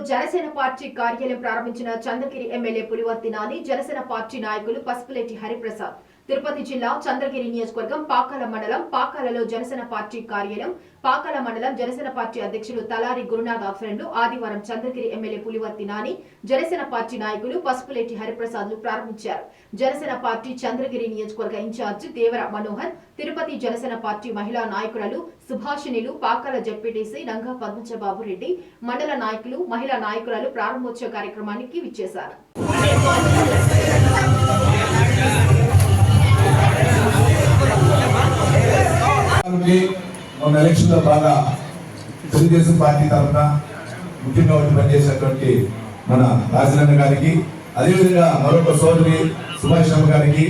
Janasena party కార్యాలయం ప్రారంభించిన Chandragiri MLA Pulivarthi Nani, Janasena party నాయకులు పసుపులేటి హరిప్రసాద్. తిరుపతి జిల్లా చంద్రగిరి నియోజకవర్గం పాకాల మండలం పాకాలలో జనసేన పార్టీ కార్యాలయం, పాకాల మండలం జనసేన పార్టీ అధ్యక్షులు తలారి గురునాథ్ ఆధ్వర్యంలో ఆదివారం చంద్రగిరి ఎమ్మెల్యే పులివర్తి నాని, జనసేన పార్టీ నాయకులు పసుపులేటి హరిప్రసాద్లు ప్రారంభించారు. జనసేన పార్టీ చంద్రగిరి నియోజకవర్గ ఇన్ఛార్జి దేవర మనోహర్, తిరుపతి జనసేన పార్టీ మహిళా నాయకురాలు సుభాషిణిలు, పాకాల జెడ్పీటీసీ రంగా పద్మజబాబు రెడ్డి, మండల నాయకులు, మహిళా నాయకురాలు ప్రారంభోత్సవ కార్యక్రమానికి విచ్చేశారు. మన ఎలక్షన్ లో బాగా తెలుగుదేశం పార్టీ తరఫున ముఖ్యంగా పనిచేసినటువంటి మన రాజనన్న గారికి, అదేవిధంగా మరొక సోదరి సుభాష్ గారికి,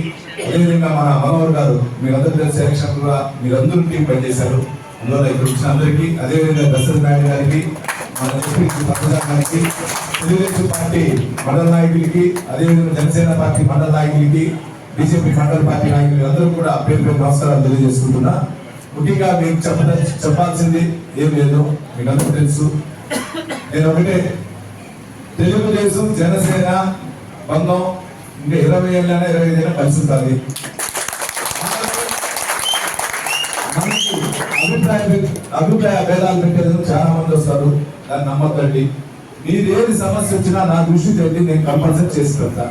అదేవిధంగా మన మనోహర్ గారు, మీరందరూ తెలిసి ఎలక్షన్ కూడా మీరందరూ టీం పనిచేశారు. అందువల్ల ఇక్కడ వచ్చిన అందరికీ, అదేవిధంగా దశరథ నాయుడు గారికి, మన గారికి, తెలుగుదేశం పార్టీ మండల నాయకులకి, అదేవిధంగా జనసేన పార్టీ మండల నాయకులకి, బీజేపీ మండల పార్టీ నాయకులు అందరూ కూడా పేరు పేరు నమస్కారాలు తెలియజేసుకుంటున్నా. ముఖ్యంగా మీకు చెప్పాల్సింది ఏం లేదు, మీకు అందరూ తెలుసు. నేను ఒకటే, తెలుగుదేశం జనసేన బంధం ఇంకా 20 ఏళ్ళైనా 25 ఏళ్ళైనా కలిసి ఉంటుంది. అభిప్రాయ భేదాలు పెట్టేందుకు చాలా మంది వస్తారు, దాన్ని నమ్మకండి. మీరేది సమస్య వచ్చినా నా దృష్టి పెట్టి నేను కంపల్సరీ చేసి పెడతా.